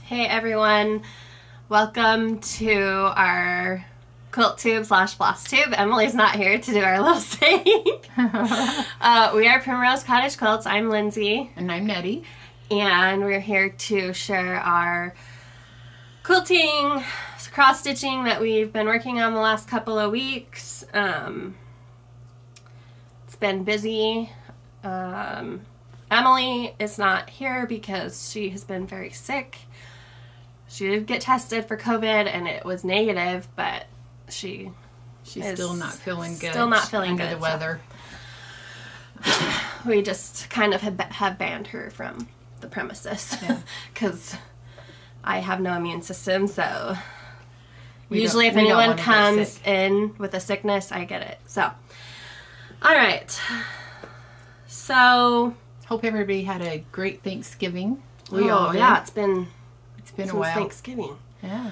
Hey everyone, welcome to our Quiltube / Flosstube. Emily's not here to do our little saying. We are Primrosecottagequilts. I'm Lindsay. And I'm Nettie. And we're here to share our quilting, cross stitching that we've been working on the last couple of weeks. It's been busy. Emily is not here because she has been very sick. She did get tested for COVID and it was negative, but she's still not feeling good. Still not feeling under good. The weather. So we just kind of have banned her from the premises because I have no immune system. So usually if anyone comes in with a sickness, I get it. So, all right. So hope everybody had a great Thanksgiving. Yeah, it's been a while. Thanksgiving. Yeah.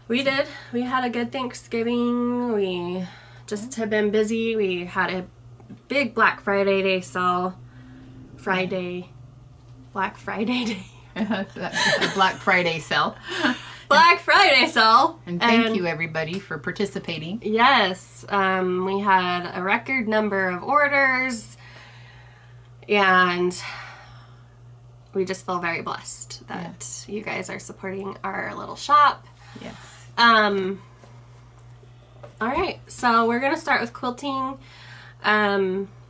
We did. We had a good Thanksgiving. We just have been busy. We had a big Black Friday day sale. Black Friday day. Black Friday sale. Black Friday sale. And thank you everybody for participating. Yes. We had a record number of orders. And we just feel very blessed that you guys are supporting our little shop. Yes. All right, so we're gonna start with quilting.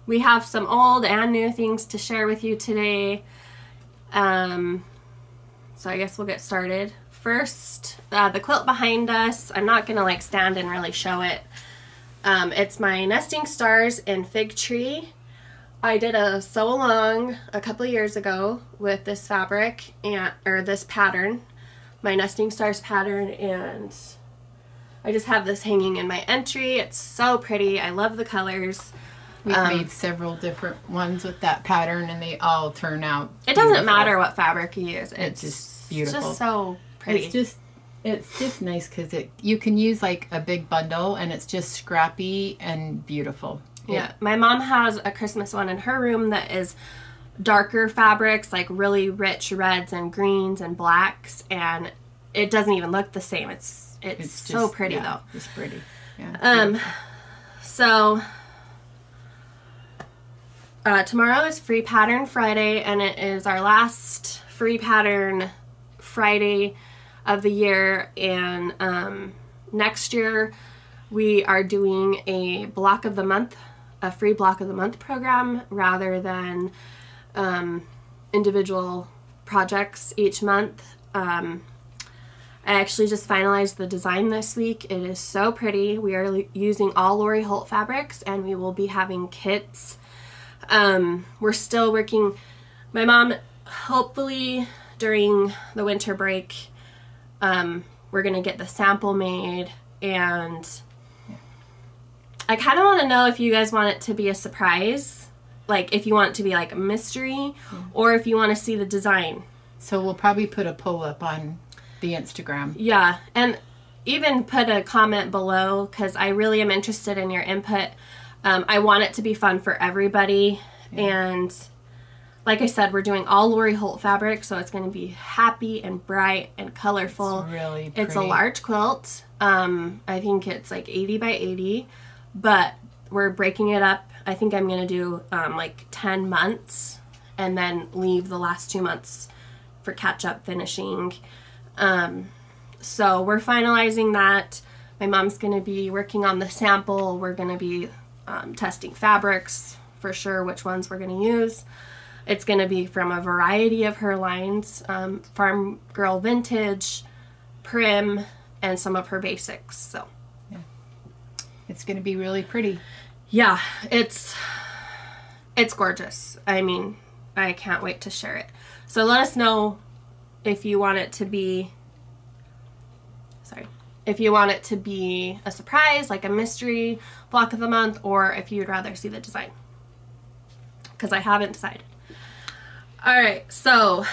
We have some old and new things to share with you today. So I guess we'll get started. First, the quilt behind us, I'm not gonna like stand and really show it. It's my Nesting Stars in Fig Tree. I did a sew along a couple of years ago with this fabric or this pattern, my Nesting Stars pattern, and I just have this hanging in my entry. It's so pretty. I love the colors. We've made several different ones with that pattern and they all turn out It doesn't matter what fabric you use. It's just beautiful. It's just so pretty. It's just nice because you can use like a big bundle and it's just scrappy and beautiful. Yeah, my mom has a Christmas one in her room that is darker fabrics, like really rich reds and greens and blacks, and it doesn't even look the same. It's so just, pretty though. It's pretty. Yeah. So tomorrow is Free Pattern Friday, and it is our last Free Pattern Friday of the year, and next year we are doing a block of the month. A free block of the month program rather than individual projects each month. I actually just finalized the design this week. It is so pretty. We are using all Lori Holt fabrics and we will be having kits. We're still working. My mom, hopefully during the winter break, we're gonna get the sample made, and I kind of want to know if you guys want it to be a surprise, like if you want it to be like a mystery, or if you want to see the design. So we'll probably put a poll up on the Instagram. Yeah, and even put a comment below because I really am interested in your input. I want it to be fun for everybody, and like I said, we're doing all Lori Holt fabric, so it's going to be happy and bright and colorful. It's really pretty. It's a large quilt. I think it's like 80 by 80. But we're breaking it up. I think I'm going to do like 10 months and then leave the last 2 months for catch-up finishing. So we're finalizing that. My mom's going to be working on the sample. We're going to be testing fabrics for sure, which ones we're going to use. It's going to be from a variety of her lines, Farm Girl Vintage, Prim, and some of her basics. So it's going to be really pretty. Yeah, it's gorgeous. I mean, I can't wait to share it. So let us know if you want it to be, if you want it to be a surprise, like a mystery block of the month, or if you'd rather see the design. Because I haven't decided. Alright, so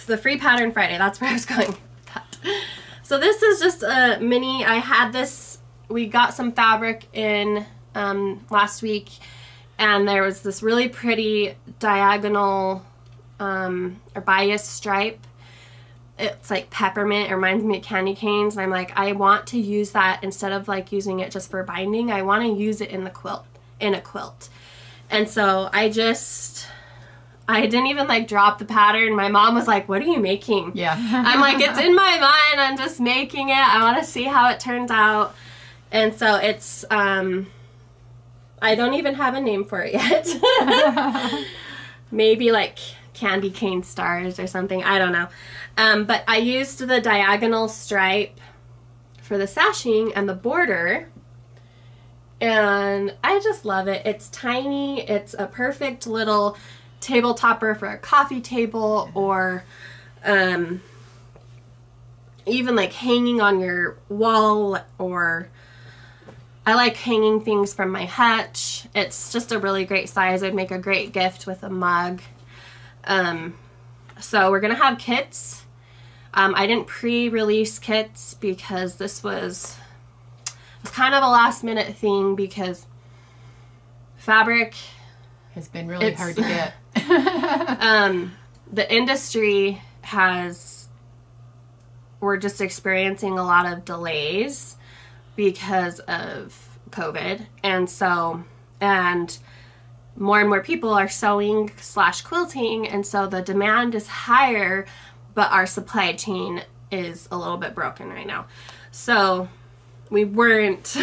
the Free Pattern Friday, that's where I was going with that. So this is just a mini, I had this. We got some fabric in last week, and there was this really pretty diagonal or bias stripe it's like peppermint. It reminds me of candy canes. And I'm like, I want to use that instead of like using it just for binding. I want to use it in the quilt, in a quilt. And so I didn't even like drop the pattern. My mom was like, what are you making? Yeah. I'm like, it's in my mind. I'm just making it. I want to see how it turns out. And so it's, I don't even have a name for it yet. Maybe like candy cane stars or something. I don't know. But I used the diagonal stripe for the sashing and the border, and I just love it. It's tiny. It's a perfect little table topper for a coffee table, or even like hanging on your wall, or I like hanging things from my hutch. It's just a really great size. It'd make a great gift with a mug. So we're gonna have kits. I didn't pre-release kits because it was kind of a last minute thing, because fabric has been really hard to get. The industry we're just experiencing a lot of delays because of COVID, and more and more people are sewing / quilting, and so the demand is higher, but our supply chain is a little bit broken right now. So we weren't...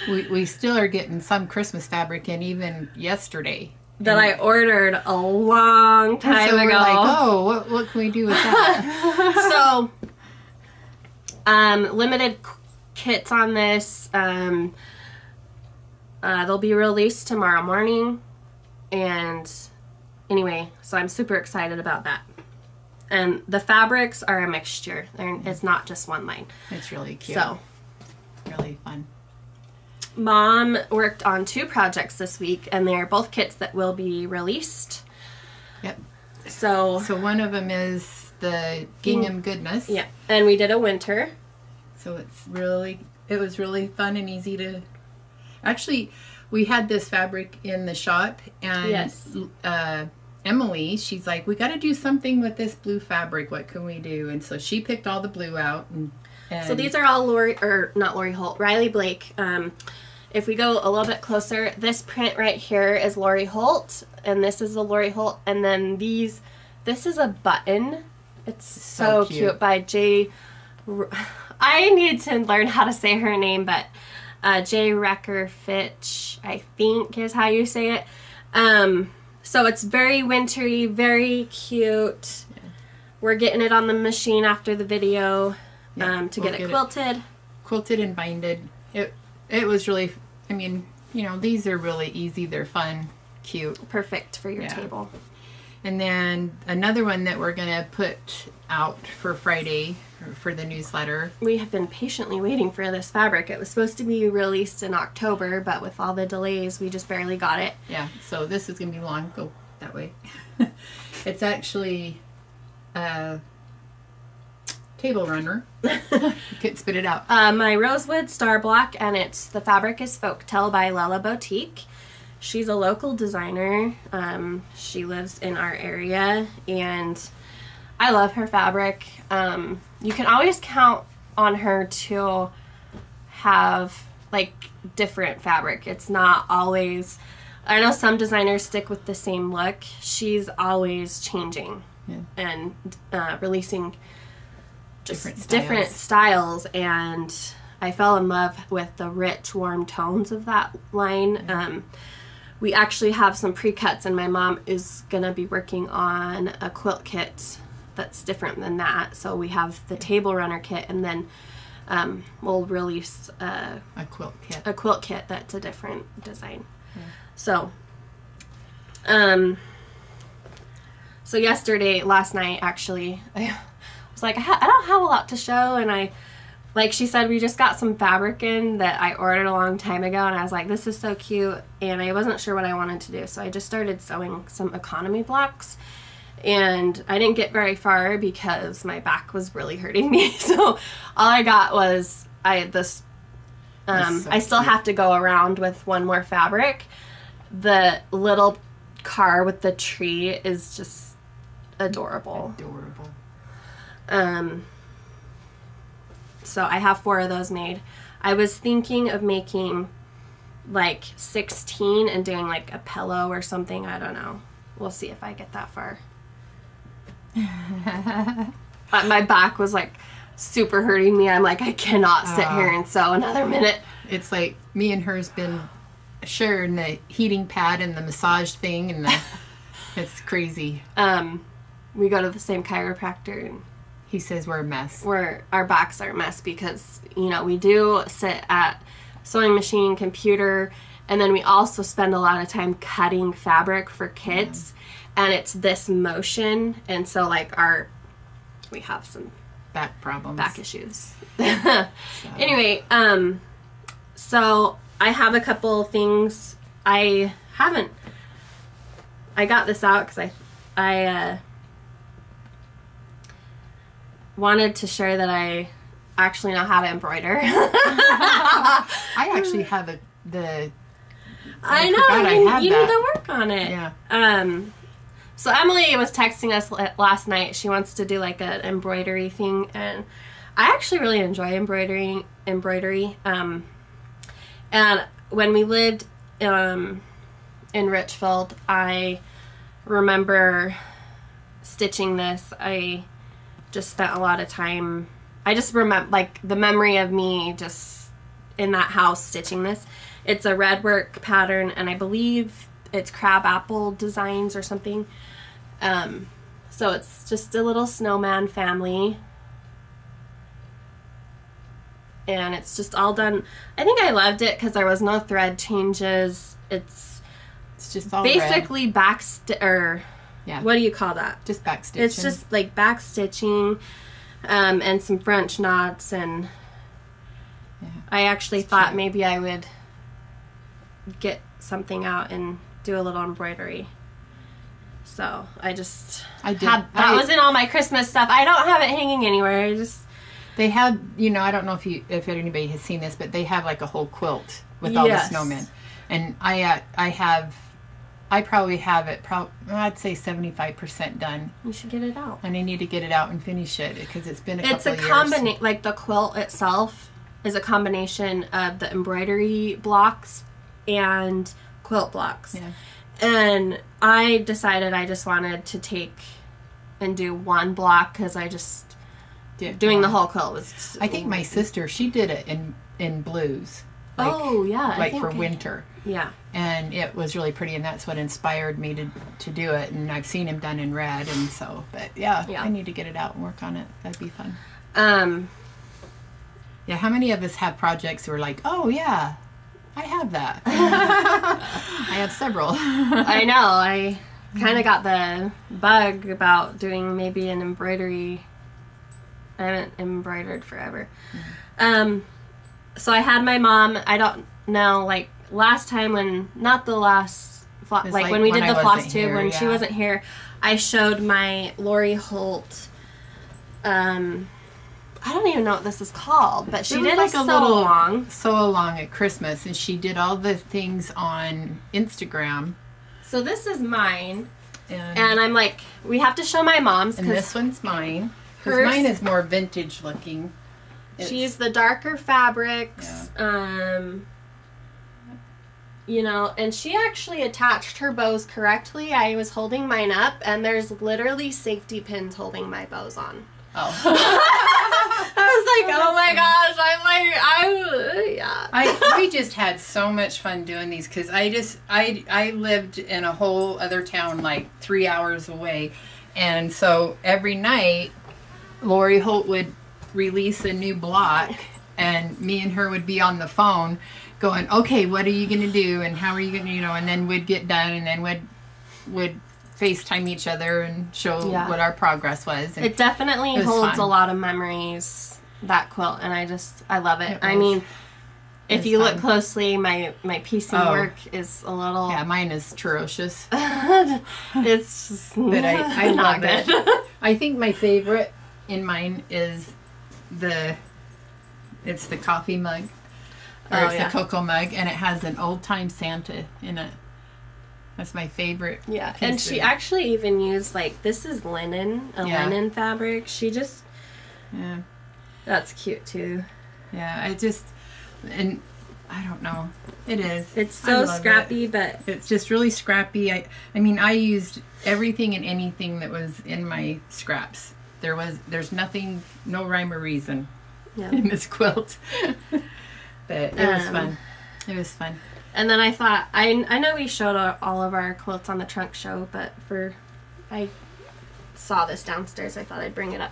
we still are getting some Christmas fabric in, even yesterday. That I ordered a long time ago. We're like, oh, what can we do with that? So, limited kits on this. They'll be released tomorrow morning. And anyway, so I'm super excited about that. And the fabrics are a mixture. It's not just one line. It's really cute. So, really fun. Mom worked on 2 projects this week, and they're both kits that will be released. Yep. So one of them is the Gingham goodness. Yeah, and we did a winter. So it was really fun and easy to... Actually, we had this fabric in the shop, and yes. Emily, she's like, we got to do something with this blue fabric. What can we do? And so she picked all the blue out. And so these are all Holt, Riley Blake. If we go a little bit closer, this print right here is Lori Holt, and this is the Lori Holt, and then this is a button. It's so cute by J. I need to learn how to say her name, but J. Recker Fitch, I think is how you say it. So it's very wintry, very cute. Yeah. We're getting it on the machine after the video to get it quilted. Quilted and binded. It was really, I mean, you know, these are really easy. They're fun, cute. Perfect for your table. And then another one that we're going to put out for Friday for the newsletter. We have been patiently waiting for this fabric. It was supposed to be released in October, but with all the delays, we just barely got it. Yeah, so this is going to be long. Go that way. It's actually a table runner. You could spit it out. My Rosewood Star block, and the fabric is Folktale by Lella Boutique. She's a local designer. She lives in our area, and I love her fabric. You can always count on her to have like different fabric. It's not always, I know some designers stick with the same look. She's always changing and releasing just different styles, and I fell in love with the rich, warm tones of that line. We actually have some pre-cuts, and my mom is going to be working on a quilt kit that's different than that. So we have the table runner kit, and then we'll release a quilt kit that's a different design. So last night actually, I was like, I don't have a lot to show, and like she said, we just got some fabric in that I ordered a long time ago, and I was like, this is so cute, and I wasn't sure what I wanted to do, so I just started sewing some economy blocks, and I didn't get very far because my back was really hurting me. So all I got was I still have to go around with one more fabric. The little car with the tree is just adorable. So I have 4 of those made. I was thinking of making like 16 and doing like a pillow or something. I don't know. We'll see if I get that far. My back was like super hurting me. I'm like, I cannot sit here and sew another minute. It's like me and her's been sharing the heating pad and the massage thing, and it's crazy. We go to the same chiropractor, and he says we're a mess. Our backs are a mess because, you know, we do sit at sewing machine, computer, and then we also spend a lot of time cutting fabric for kits, and it's this motion, and so like we have some back problems, back issues. Anyway, so I have a couple things. I got this out because I wanted to share that I actually know how to embroider. I actually have I know, you need to work on it. Yeah. So Emily was texting us last night. She wants to do like an embroidery thing, and I actually really enjoy embroidery. And when we lived in Richfield, I remember stitching this. I just spent a lot of time. I just remember like the memory of me just in that house stitching this. It's a red work pattern, and I believe it's crabapple designs or something. So it's just a little snowman family, and it's just all done. I think I loved it because there was no thread changes. It's just all basically yeah. What do you call that? Just back stitching. It's just like back stitching, and some French knots, and I actually thought maybe I would get something out and do a little embroidery. So I that was in all my Christmas stuff. I don't have it hanging anywhere. They had, you know, I don't know if anybody has seen this, but they have like a whole quilt with all the snowmen, and I probably have it. I'd say 75% done. You should get it out. And I need to get it out and finish it because it's been a couple of years. It's a combination. Like the quilt itself is a combination of the embroidery blocks and quilt blocks. Yeah. And I decided I just wanted to take and do one block because I just doing the whole quilt was. I think my sister, she did it in blues. Like, like for winter. Yeah. And it was really pretty, and that's what inspired me to do it. And I've seen him done in red, and so, but I need to get it out and work on it. That'd be fun. Yeah, how many of us have projects where we're like, oh yeah, I have that. I have several. I know. I kind of got the bug about doing maybe an embroidery. I haven't embroidered forever. So I had my mom, I don't know, like last time when, not the last, like when we did the Flosstube, when she wasn't here, I showed my Lori Holt, I don't even know what this is called, but she did like a sewalong. Sewalong at Christmas, and she did all the things on Instagram. So this is mine, and I'm like, we have to show my mom's. And this one's mine. Because mine is more vintage looking. She used the darker fabrics, you know, and she actually attached her bows correctly. I was holding mine up, and there's literally safety pins holding my bows on. Oh. I was like, oh my gosh, we just had so much fun doing these because I lived in a whole other town like 3 hours away, and so every night Lori Holt would release a new block, and me and her would be on the phone going, okay, what are you going to do, and how are you going to, you know, and then we'd get done, and then would FaceTime each other and show what our progress was. And it definitely holds a lot of memories, that quilt, and I love it. I mean, if you look closely, my piecing work is a little... Yeah, mine is atrocious. It's just but I love it. I think my favorite in mine is it's the coffee mug, or it's the cocoa mug, and it has an old-time Santa in it. That's my favorite. Yeah, and she actually even used, like, this is linen, linen fabric. She just Yeah. That's cute too. Yeah, and I don't know. It is. It's so scrappy, but it's just really scrappy. I mean, I used everything and anything that was in my scraps. There's nothing, no rhyme or reason in this quilt. But it was fun. It was fun. And then I thought, I know we showed all of our quilts on the trunk show, but I saw this downstairs. I thought I'd bring it up.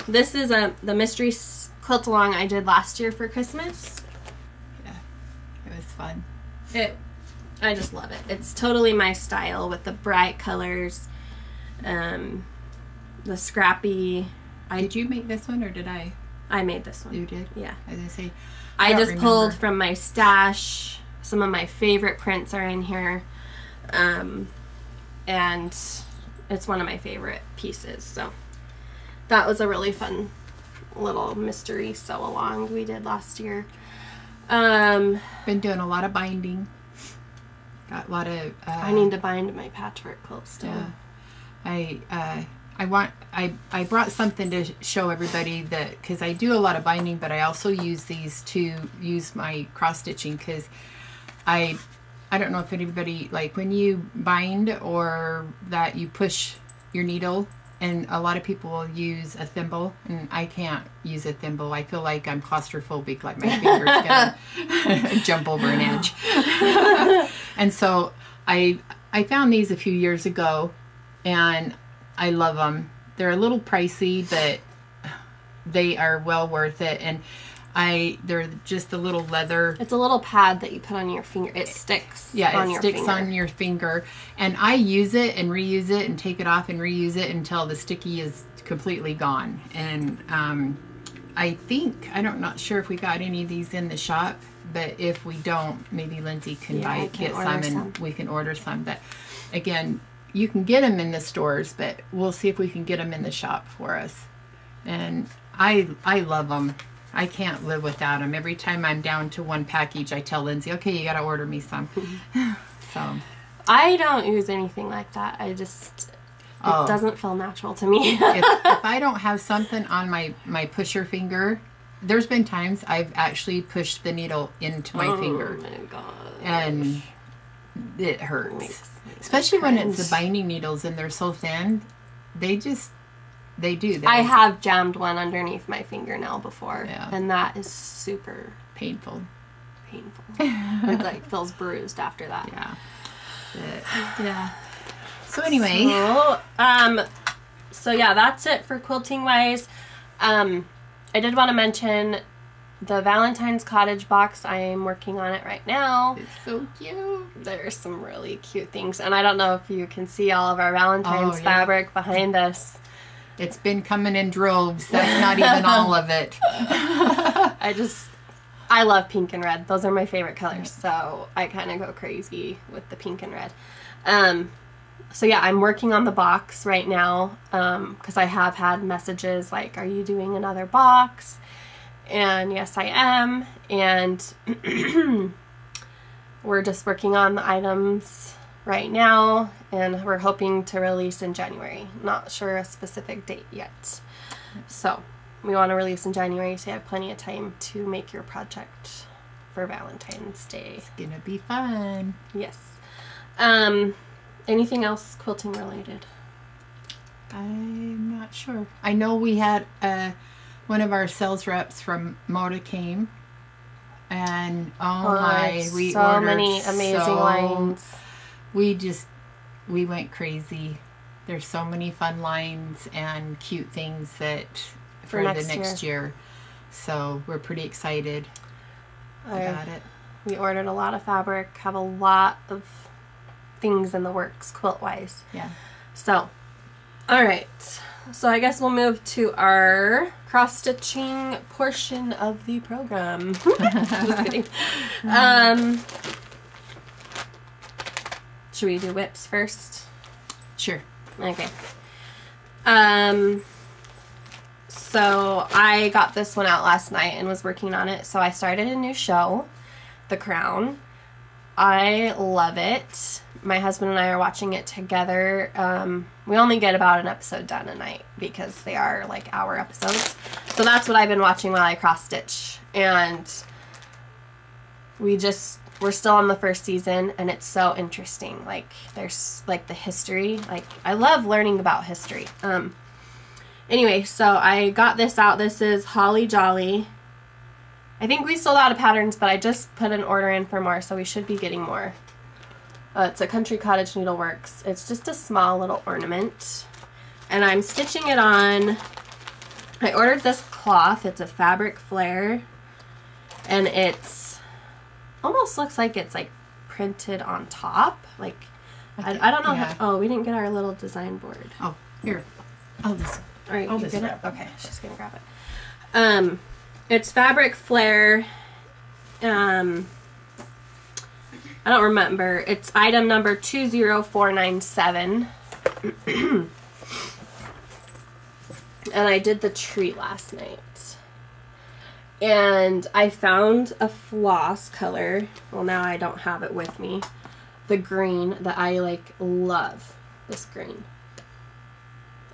This is the mystery quilt along I did last year for Christmas. Yeah, it was fun. I just love it. It's totally my style with the bright colors, the scrappy. Did you make this one or did I? I made this one. You did? Yeah. I was gonna say. I just pulled from my stash. Some of my favorite prints are in here, and it's one of my favorite pieces. So that was a really fun little mystery sew along we did last year. Been doing a lot of binding. Got a lot of. I need to bind my patchwork quilt still. Yeah. I brought something to show everybody that, because I do a lot of binding, but I also use these to use my cross stitching, because I don't know if anybody, like when you bind or that you push your needle, and a lot of people will use a thimble, and I can't use a thimble. I feel like I'm claustrophobic, like my fingers gonna jump over an edge. And so I found these a few years ago, and I love them. They're a little pricey, but they are well worth it. And they're just a little leather. It's a little pad that you put on your finger. It sticks. Yeah, on it your sticks finger. on your finger. And I use it and reuse it and take it off and reuse it until the sticky is completely gone. And I'm not sure if we got any of these in the shop, but if we don't, maybe Lindsay can get some and we can order some. But again, you can get them in the stores, but we'll see if we can get them in the shop for us. And I love them. I can't live without them. Every time I'm down to one package, I tell Lindsay, okay, you got to order me some. So I don't use anything like that. It doesn't feel natural to me. if I don't have something on my pusher finger, there's been times I've actually pushed the needle into my finger. Oh my god. And it hurts. Especially when it's the binding needles and they're so thin. They do. I have jammed one underneath my fingernail before, Yeah. and that is super painful. It like feels bruised after that. Yeah. Yeah. So anyway. So yeah, that's it for quilting wise. I did want to mention the Valentine's Cottage box. I am working on it right now. It's so cute. There's some really cute things, and I don't know if you can see all of our Valentine's fabric behind us. It's been coming in droves. That's not even all of it. I love pink and red. Those are my favorite colors, so I kind of go crazy with the pink and red. So yeah, I'm working on the box right now, because I have had messages like, are you doing another box? And yes, I am. And we're just working on the items right now, and we're hoping to release in January. Not sure a specific date yet. So we want to release in January, so you have plenty of time to make your project for Valentine's Day. It's gonna be fun. Yes. Anything else quilting related? I'm not sure. I know we had one of our sales reps from Moda came, and we so ordered many amazing lines. We went crazy. There's so many fun lines and cute things that for the next year. So we're pretty excited about it. We ordered a lot of fabric, have a lot of things in the works quilt wise. Yeah. So, all right. So I guess we'll move to our cross stitching portion of the program. Just kidding. Should we do whips first? Sure. Okay. So I got this one out last night and was working on it. So I started a new show, The Crown. I love it. my husband and I are watching it together. We only get about an episode done a night because they are like hour episodes. So that's what I've been watching while I cross stitch. And we're still on the first season, and it's so interesting. Like, there's like the history. Like, I love learning about history. Anyway, so I got this out. This is Holly Jolly. I think we sold out of patterns, but I just put an order in for more, so we should be getting more. It's a Country Cottage Needleworks. It's just a small little ornament. And I'm stitching it on. I ordered this cloth. It's a fabric flare. And it's almost looks like it's like printed on top. Like, I don't know how. Oh, we didn't get our little design board. Oh, here. I'll just. All right, I'll just get grab it? Okay, she's gonna grab it. It's fabric flare. I don't remember. It's item number 20497. And I did the tree last night. And I found a floss color. Well, now I don't have it with me. The green that I like love. This green.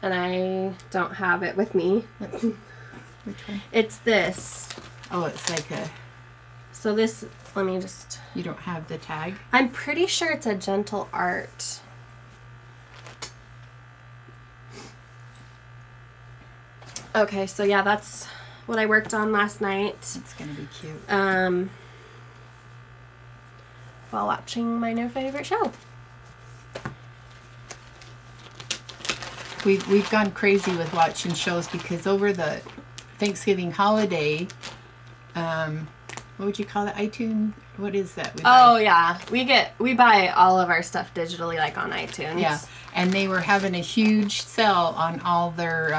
And I don't have it with me. Which one? It's this. Oh, it's like a... So this, let me just... You don't have the tag? I'm pretty sure it's a Gentle Art. Okay, so yeah, that's what I worked on last night. It's gonna be cute. While watching my new favorite show. We've gone crazy with watching shows because over the Thanksgiving holiday, what would you call it? iTunes? What is that? Oh yeah, we buy all of our stuff digitally, like on iTunes. Yeah, and they were having a huge sale on all their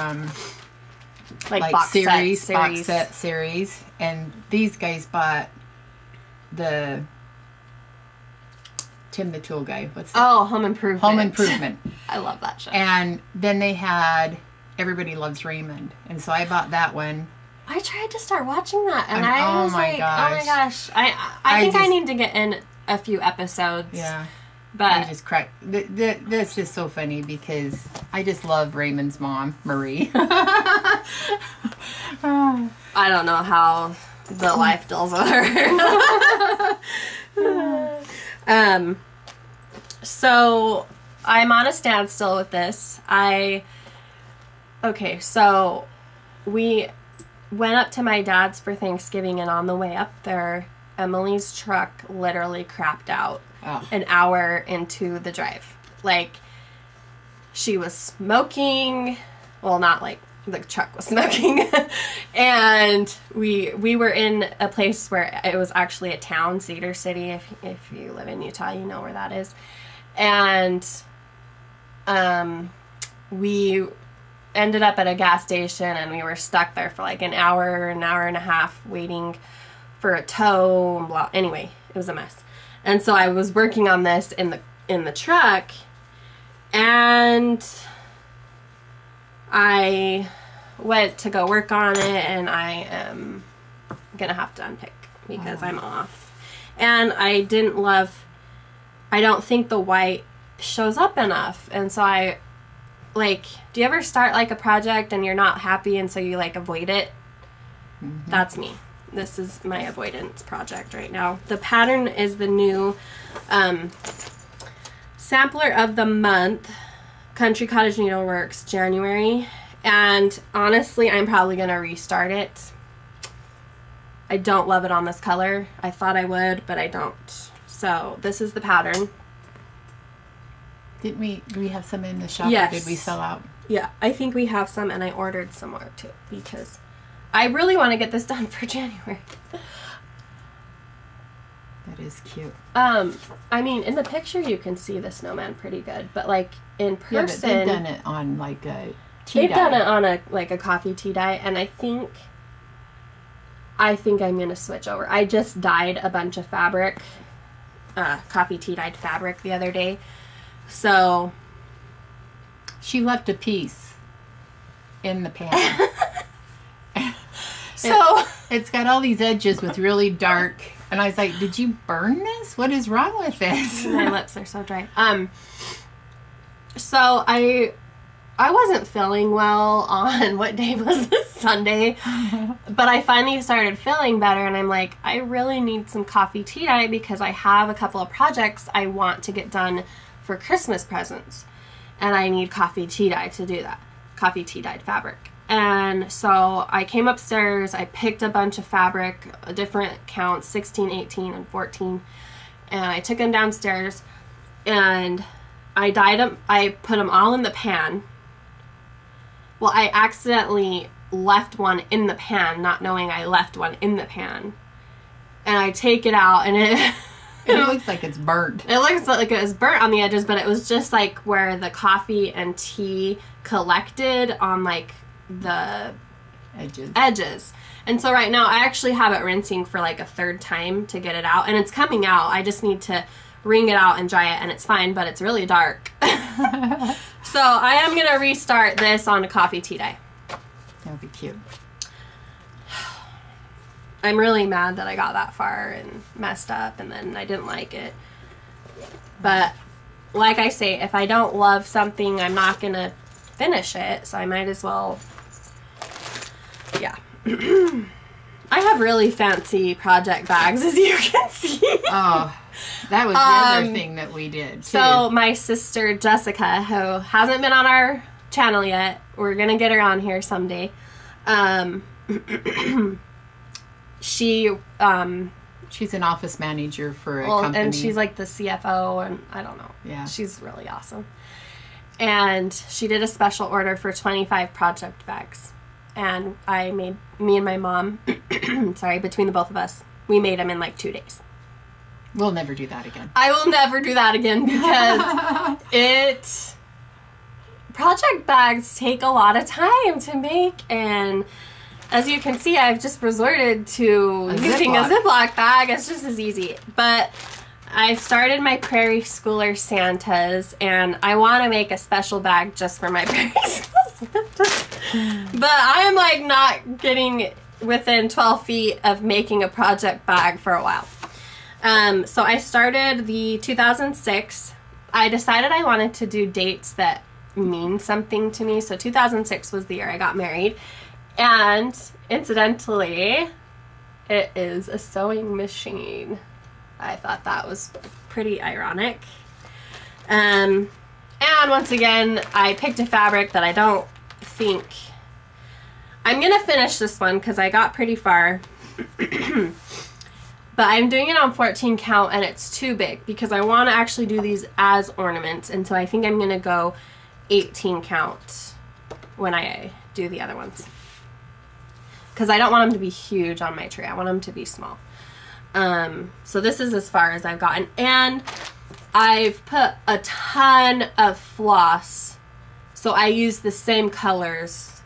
like box set series, and these guys bought the Tim the Tool Guy. What's that? Oh, Home Improvement. Home Improvement. I love that show. And then they had Everybody Loves Raymond, and so I bought that one. I tried to start watching that, and I was like, gosh. oh my gosh. I think I need to get in a few episodes. Yeah. But I just cracked. This is so funny because I just love Raymond's mom, Marie. I don't know how the life deals with her. So I'm on a standstill with this. Okay, so we went up to my dad's for Thanksgiving, and on the way up there, Emily's truck literally crapped out an hour into the drive. Like, she was smoking. Well, not like the truck was smoking. And we were in a place where it was actually a town, Cedar City. If you live in Utah, you know where that is. And we ended up at a gas station, and we were stuck there for like an hour and a half waiting for a tow and blah. Anyway, it was a mess. And so I was working on this in the truck, and I went to go work on it, and I am gonna have to unpick because I'm off. And I don't think the white shows up enough, and so I like, do you ever start like a project and you're not happy and so you like avoid it? Mm-hmm. That's me. This is my avoidance project right now. The pattern is the new Sampler of the Month, Country Cottage Needleworks, January. And honestly, I'm probably going to restart it. I don't love it on this color. I thought I would, but I don't. So this is the pattern. Didn't we have some in the shop? Yes. Or did we sell out? Yeah, I think we have some, and I ordered some more too because I really want to get this done for January. That is cute. I mean, in the picture you can see the snowman pretty good, but like in person, yeah, but they've done it on like a tea they've dye. done it on a coffee tea dye, and I think I'm gonna switch over. I just dyed a bunch of fabric, coffee tea dyed fabric the other day. So she left a piece in the pan. So it's got all these edges with really dark And I was like, did you burn this? What is wrong with this? My lips are so dry. So I wasn't feeling well on, what day was this? Sunday. But I finally started feeling better, and I'm like, I really need some coffee tea dye because I have a couple of projects I want to get done for Christmas presents. And I need coffee tea dye to do that. Coffee tea dyed fabric. And so I came upstairs, I picked a bunch of fabric, different counts, 16, 18, and 14. And I took them downstairs and I dyed them. I put them all in the pan. Well, I accidentally left one in the pan, not knowing I left one in the pan. And I take it out and it looks like it's burnt. It looks like it was burnt on the edges, but it was just like where the coffee and tea collected on like the edges. And so right now I actually have it rinsing for like a third time to get it out, and it's coming out. I just need to wring it out and dry it, and it's fine, but it's really dark. So I am going to restart this on a coffee tea dye. That'll be cute. I'm really mad that I got that far and messed up and then I didn't like it. But like I say, if I don't love something, I'm not going to finish it. So I might as well, yeah. I have really fancy project bags, as you can see. Oh, that was the other thing that we did, too. So my sister, Jessica, who hasn't been on our channel yet, we're going to get her on here someday. She's an office manager for a company. And she's like the CFO, and I don't know. Yeah. She's really awesome. And she did a special order for 25 project bags. And me and my mom, sorry, between the both of us, we made them in like 2 days. We'll never do that again. I will never do that again because project bags take a lot of time to make, and as you can see, I've just resorted to using a Ziploc bag. It's just as easy. But I started my Prairie Schooler Santas, and I want to make a special bag just for my Prairie School Santas. But I am like not getting within 12 feet of making a project bag for a while. So I started the 2006. I decided I wanted to do dates that mean something to me. So 2006 was the year I got married. And incidentally, it is a sewing machine. I thought that was pretty ironic. And once again, I picked a fabric that I don't think... I'm going to finish this one because I got pretty far. But I'm doing it on 14 count and it's too big because I want to actually do these as ornaments. And so I think I'm going to go 18 count when I do the other ones. Because I don't want them to be huge on my tree. I want them to be small. So this is as far as I've gotten. And I've put a ton of floss. So I use the same colors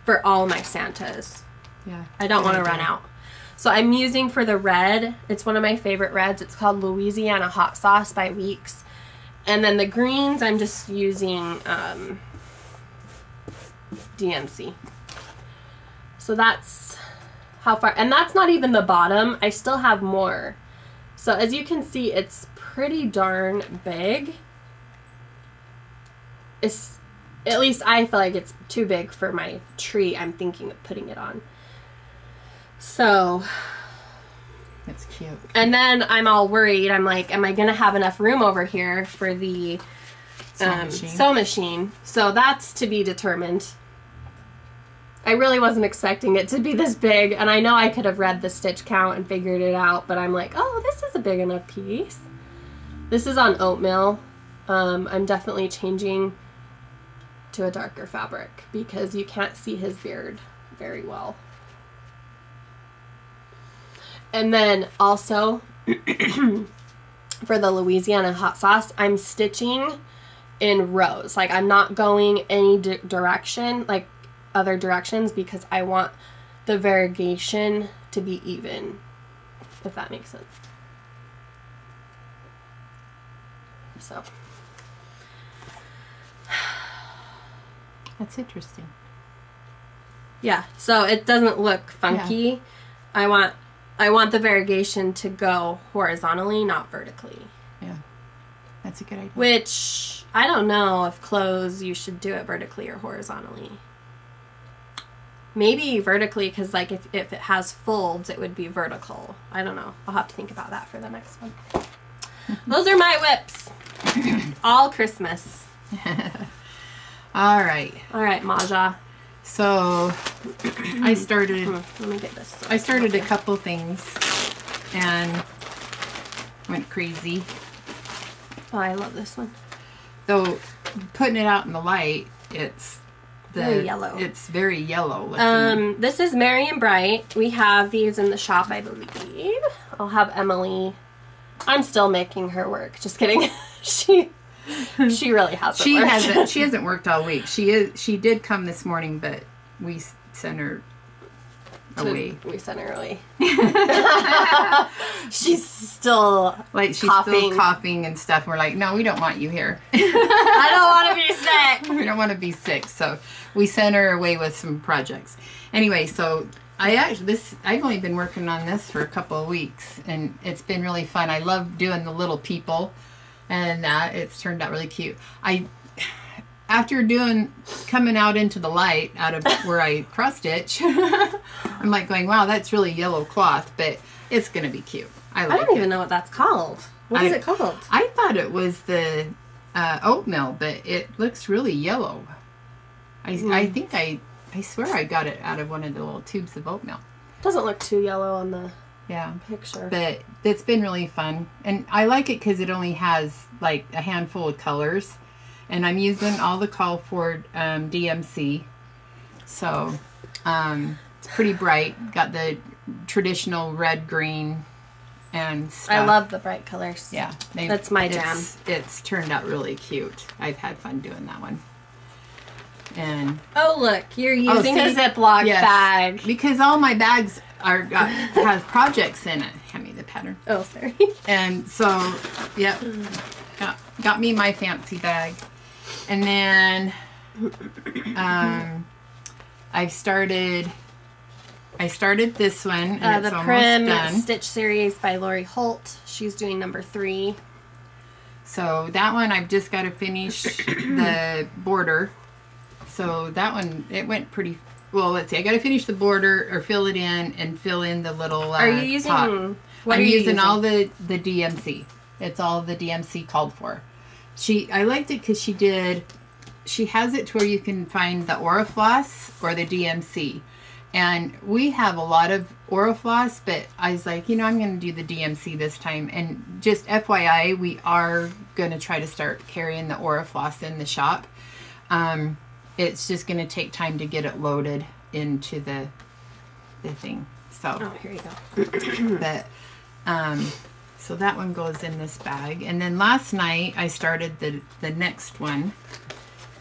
for all my Santas. Yeah. I don't want to run out. So I'm using for the red, it's one of my favorite reds. It's called Louisiana Hot Sauce by Weeks. And then the greens, I'm just using DMC. So that's how far, and that's not even the bottom. I still have more. So as you can see, it's pretty darn big. It's, at least I feel like it's too big for my tree I'm thinking of putting it on. So that's cute. And then I'm all worried. I'm like, am I going to have enough room over here for the sew machine? So that's to be determined. I really wasn't expecting it to be this big, and I know I could have read the stitch count and figured it out, but I'm like, oh, this is a big enough piece. This is on oatmeal. I'm definitely changing to a darker fabric because you can't see his beard very well. And then also, for the Louisiana Hot Sauce, I'm stitching in rows. Like, I'm not going any direction, like other directions, because I want the variegation to be even, if that makes sense. So. That's interesting. Yeah, so it doesn't look funky. Yeah. I want I want the variegation to go horizontally, not vertically. Yeah, that's a good idea. Which, I don't know if clothes, you should do it vertically or horizontally. Maybe vertically, because like if it has folds, it would be vertical. I don't know. I'll have to think about that for the next one. Those are my whips. All Christmas. All right. All right, Maja. So I started. Let me get this. I started a couple things and went crazy. Oh, I love this one. Though putting it out in the light, it's very yellow. It's very yellow looking. This is Merry and Bright. We have these in the shop, I believe. I'll have Emily. I'm still making her work. Just kidding. She really hasn't. She hasn't worked all week. She did come this morning, but we sent her away. We sent her away. She's still she's coughing. still coughing and stuff. And we're like, no, we don't want you here. I don't want to be sick. We don't want to be sick, so we sent her away with some projects. Anyway, so I've only been working on this for a couple of weeks, and it's been really fun. I love doing the little people, and it's turned out really cute. After coming out into the light out of where I cross stitch, I'm like going, wow, that's really yellow cloth, but it's gonna be cute. I don't even know what that's called. What is it called? I thought it was the oatmeal, but it looks really yellow. I think I swear I got it out of one of the little tubes of oatmeal. Doesn't look too yellow on the picture. But it's been really fun. And I like it because it only has like a handful of colors. And I'm using all the call for DMC. So it's pretty bright. Got the traditional red, green, and stuff. I love the bright colors. Yeah. That's my jam. It's turned out really cute. I've had fun doing that one. And oh, look, you're using a Ziploc bag. Because all my bags have projects in it. Hand me the pattern. Oh, sorry. And so, yep, got me my fancy bag. And then I started this one, and it's the almost done. Stitch series by Lori Holt. She's doing number 3. So that one I've just got to finish the border. So that one, it went pretty well. Let's see, I got to finish the border or fill it in and fill in the little Are you using top. What I'm are you using all the DMC. It's all the DMC called for. I liked it because she has it to where you can find the Orifloss or the DMC. And we have a lot of Orifloss, but I was like, I'm going to do the DMC this time. And just FYI, we are going to try to start carrying the Orifloss in the shop. It's just going to take time to get it loaded into the thing. So, here you go. But, so that one goes in this bag. And then last night I started the next one.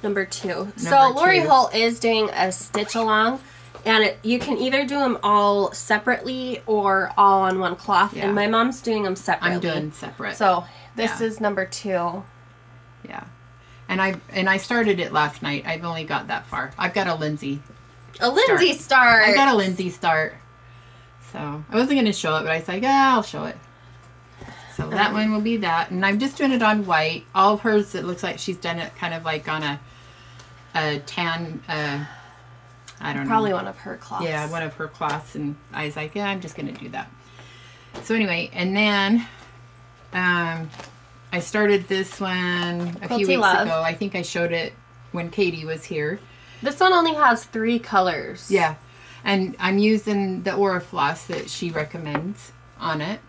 Number 2. So Lori Holt is doing a stitch along, and you can either do them all separately or all on one cloth. Yeah. And my mom's doing them separately. I'm doing separate. So this is number 2. Yeah. And I started it last night. I've only got that far. I've got a Lindsay. Start. I got a Lindsay start. So I wasn't going to show it, but I was like, I'll show it. So that one will be that. And I'm just doing it on white. All of hers, it looks like she's done it kind of like on a tan, I don't know. Probably one of her cloths. Yeah, one of her cloths. And I was like, I'm just going to do that. So anyway, and then I started this one a few weeks ago. I think I showed it when Katie was here. This one only has 3 colors. Yeah. And I'm using the Orifloss that she recommends on it.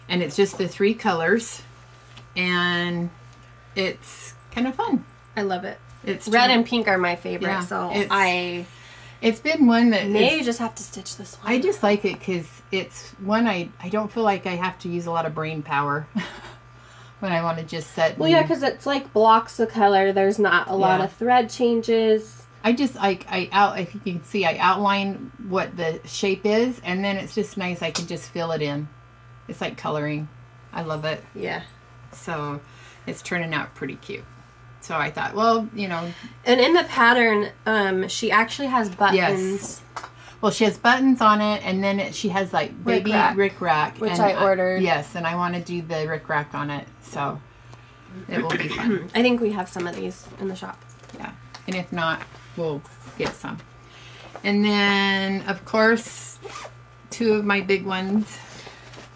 And it's just the 3 colors. And it's kind of fun. I love it. Red and pink are my favorite. Yeah, so it's been one that... Maybe you just have to stitch this one. I just like it because it's one I don't feel like I have to use a lot of brain power. When I want to just set... Well, yeah, because it's like blocks of color. There's not a lot of thread changes. I just, if you can see, I outline what the shape is, and then it's just nice. I can just fill it in. It's like coloring. I love it. Yeah. So it's turning out pretty cute. So I thought, well, And in the pattern, she actually has buttons. Yes. Well, she has buttons on it, and then she has like baby rickrack, which I ordered. Yes, and I want to do the rickrack on it, so it will be fun. I think we have some of these in the shop. Yeah, and if not, we'll get some. And then, of course, two of my big ones.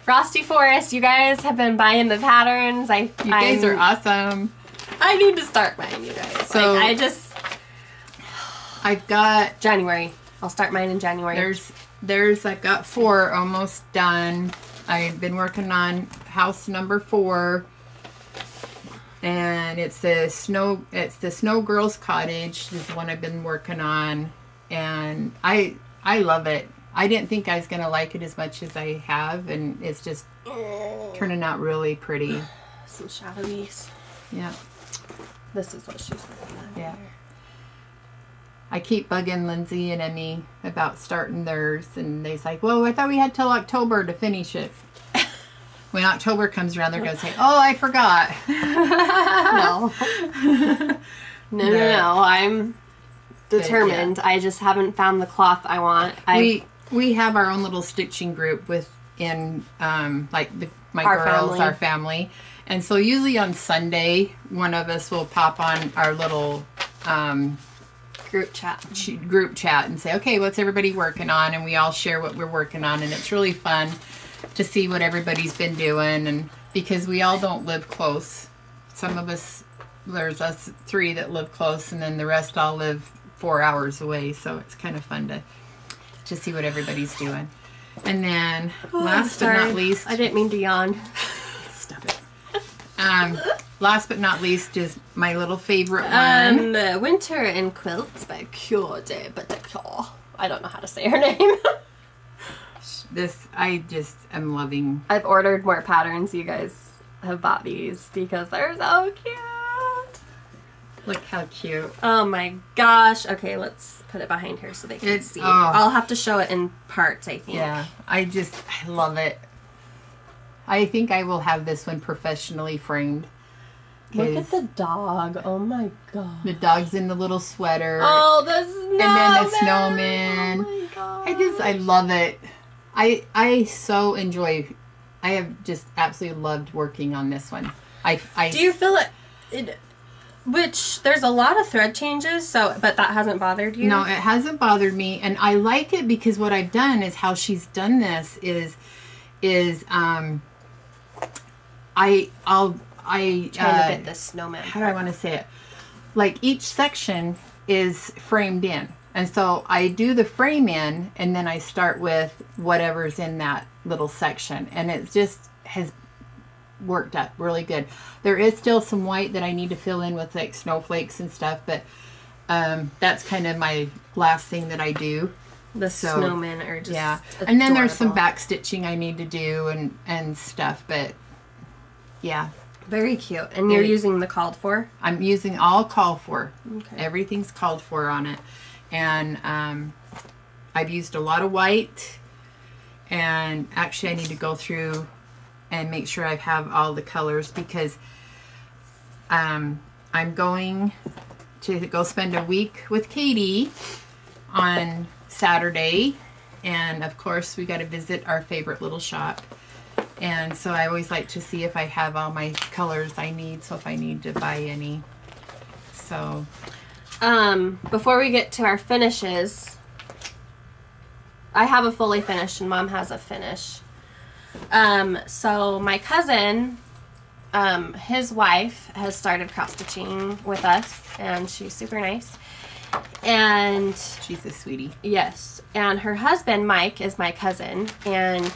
Frosty Forest, you guys have been buying the patterns. You guys are awesome. I need to start buying, you guys. So like, I've got January. I'll start mine in January. I've got 4 almost done. I've been working on house number 4, and it's the Snow Girls Cottage is the one I've been working on, and I love it. I didn't think I was gonna like it as much as I have, and it's just turning out really pretty. Some shadowies. Yeah. This is what she's working on. Yeah. I keep bugging Lindsay and Emmy about starting theirs, and they're like, well, I thought we had till October to finish it. When October comes around, they're going to say, oh, I forgot. No. I'm determined. Yeah. I just haven't found the cloth I want. We have our own little stitching group within, like, our family. And so usually on Sunday, one of us will pop on our little... group chat and say, okay, what's everybody working on? And we all share what we're working on, and it's really fun to see what everybody's been doing. And because we all don't live close, some of us, there's us 3 that live close, and then the rest all live 4 hours away, so it's kind of fun to see what everybody's doing. And then last but not least, I didn't mean to yawn. Stop it. Last but not least is my little favorite one. Winter in Quilts by Quilt. I don't know how to say her name. This, I just am loving. I've ordered more patterns. You guys have bought these because they're so cute. Look how cute. Oh my gosh. Okay, let's put it behind her so they can see. Oh. I'll have to show it in parts, I think. Yeah, I love it. I think I will have this one professionally framed. Look at the dog. Oh my god. The dog's in the little sweater. Oh, the snowman. And then the snowman. Oh my god. I love it. I so enjoy. I have just absolutely loved working on this one. Do you feel it? Which there's a lot of thread changes, but that hasn't bothered you? No, it hasn't bothered me, and I like it because what I've done is how she's done this is trying to get the snowman. How do I want to say it? Like each section is framed in. And so I do the frame in, and then I start with whatever's in that little section. And it just has worked out really good. There is still some white that I need to fill in with like snowflakes and stuff, but that's kind of my last thing that I do. The snowmen are just adorable. And then there's some back stitching I need to do and stuff, but yeah. Very cute. And you're using the called for? I'm using all called for. Okay. Everything's called for on it. And I've used a lot of white. And actually I need to go through and make sure I have all the colors because I'm going to go spend a week with Katie on Saturday. And of course we got to visit our favorite little shop. And so I always like to see if I have all my colors I need, so if I need to buy any. So before we get to our finishes, I have a fully finished and Mom has a finish. So my cousin, his wife has started cross stitching with us, and she's super nice. And she's a sweetie. Yes. And her husband, Mike, is my cousin, and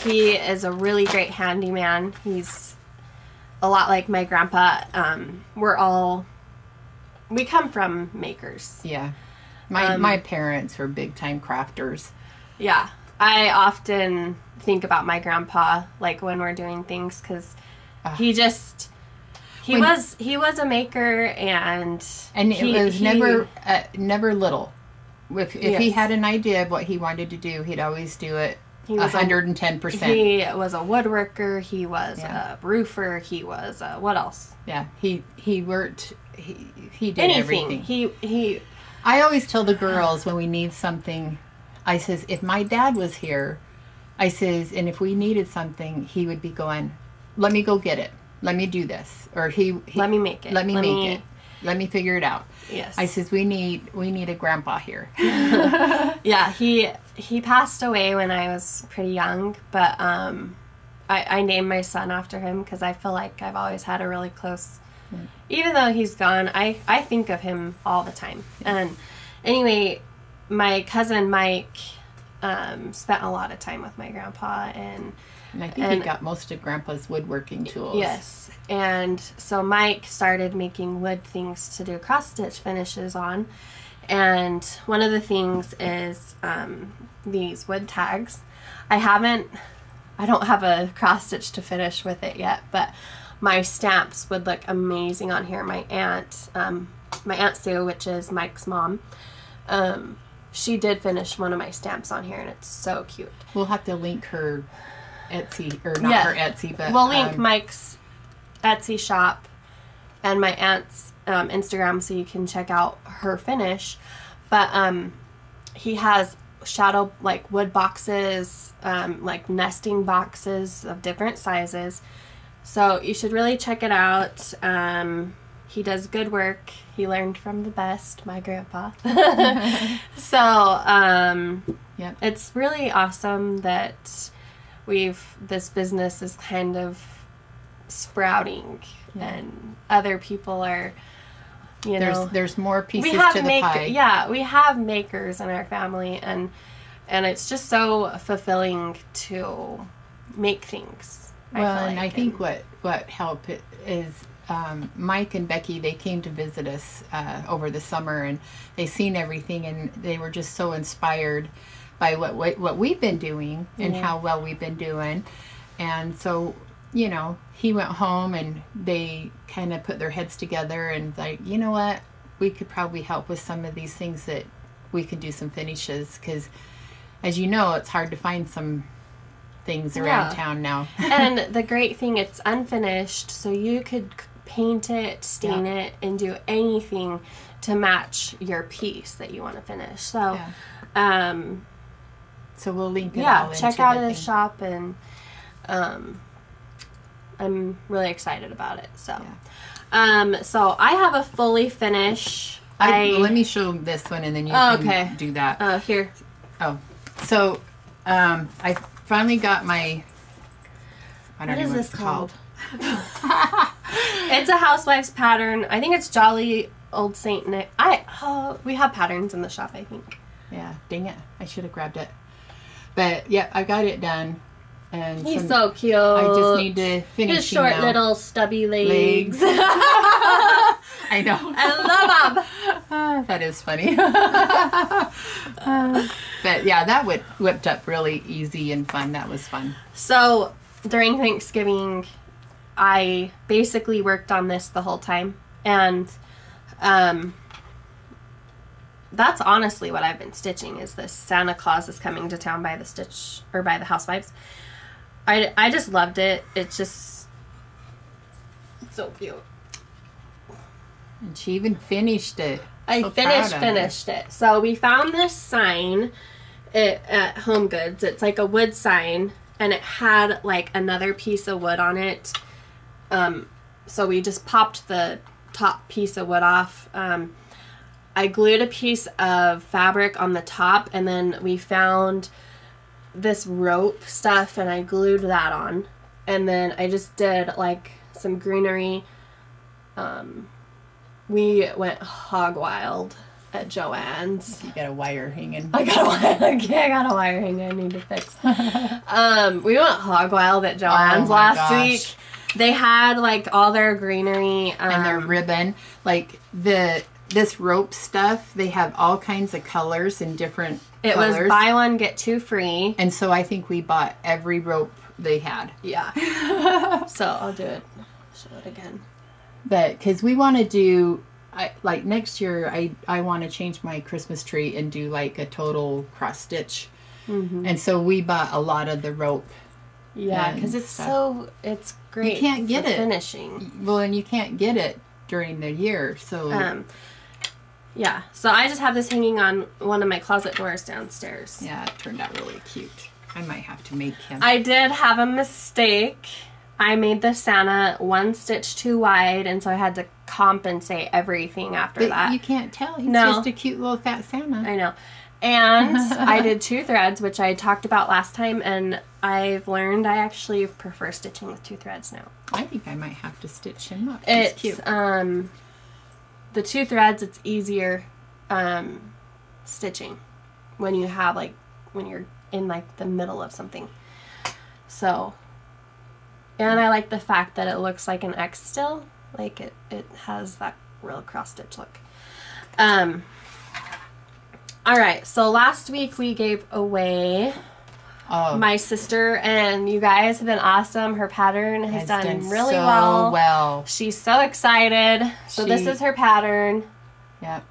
he is a really great handyman. He's a lot like my grandpa. We come from makers. Yeah. My parents were big time crafters. Yeah. I often think about my grandpa, like when we're doing things, because he was a maker, and it was never little. If he had an idea of what he wanted to do, he'd always do it 110%. He was a woodworker. He was a roofer. He was what else? Yeah, he worked. He did anything. Everything. I always tell the girls when we need something, I says, if my dad was here, I says, and if we needed something, he would be going, let me go get it. Let me do this. Or he let me make it. Let me make it. Let me figure it out. Yes. I says, we need a grandpa here. Yeah, he passed away when I was pretty young, but I named my son after him because I feel like I've always had a really close, even though he's gone, I think of him all the time. And anyway, my cousin Mike spent a lot of time with my grandpa, and I think he got most of Grandpa's woodworking tools. Yes, and so Mike started making wood things to do cross-stitch finishes on, and one of the things is these wood tags. I don't have a cross-stitch to finish with it yet, but my stamps would look amazing on here. My Aunt Sue, which is Mike's mom, she did finish one of my stamps on here, and it's so cute. We'll have to link her Etsy, or not her Etsy, but we'll link Mike's Etsy shop and my aunt's Instagram so you can check out her finish. But he has shadow, like, wood boxes, like nesting boxes of different sizes, so you should really check it out. He does good work. He learned from the best, my grandpa. So yep. It's really awesome that this business is kind of sprouting, and other people are, there's more pieces to the pie. Yeah, we have makers in our family, and it's just so fulfilling to make things. I think what helped is Mike and Becky, they came to visit us over the summer, and they seen everything, and they were just so inspired by what we've been doing and how well we've been doing. And so, he went home, and they kind of put their heads together and like, you know what, we could probably help with some of these things, that we could do some finishes, because as you know, it's hard to find some things around town now. And the great thing, it's unfinished, so you could paint it, stain it, and do anything to match your piece that you want to finish. So so we'll link it all into check out his shop, and I'm really excited about it. So so I have a fully finished. Let me show this one, and then you can do that. Oh, here. Oh, so I finally got my, I don't know what it's called. It's a housewife's pattern. I think it's Jolly Old Saint Nick. We have patterns in the shop, I think. Yeah, dang it. I should have grabbed it. But yeah, I got it done. And he's so cute. I just need to finish his short little stubby legs. I know. I love him. That is funny. But yeah, that whipped up really easy and fun. That was fun. So during Thanksgiving, I basically worked on this the whole time, and that's honestly what I've been stitching, is this Santa Claus is Coming to Town by the Housewives. I just loved it. It's just so cute. And she even finished it. I finished it. So we found this sign at Home Goods. It's like a wood sign, and it had like another piece of wood on it. So we just popped the top piece of wood off. I glued a piece of fabric on the top, and then we found this rope stuff, and I glued that on. And then I just did like some greenery. We went hog wild at Joann's. You got a wire hanging. I got a wire hanging I need to fix. We went hog wild at Joann's last week. They had like all their greenery and their ribbon, like this rope stuff. They have all kinds of colors and different colors. It was buy one get two free, and so I think we bought every rope they had. Yeah. So I'll do it. Show it again. But because we want to do, like next year, I want to change my Christmas tree and do like a total cross stitch, and so we bought a lot of the rope. Yeah, because it's great. You can't get it finishing. Well, and you can't get it during the year, so Yeah, so I just have this hanging on one of my closet doors downstairs. Yeah, it turned out really cute. I might have to make him. I did have a mistake. I made the Santa 1 stitch too wide, and so I had to compensate everything after that. You can't tell. He's just a cute little fat Santa. I know. And I did 2 threads, which I talked about last time, and I've learned I actually prefer stitching with 2 threads now. I think I might have to stitch him up. It's cute. The 2 threads, it's easier stitching when you have when you're in the middle of something. So, and I like the fact that it looks like an X still. Like it has that real cross stitch look. All right, so last week we gave away my sister, and you guys have been awesome. Her pattern has done really well. She's so excited. So this is her pattern. Yep.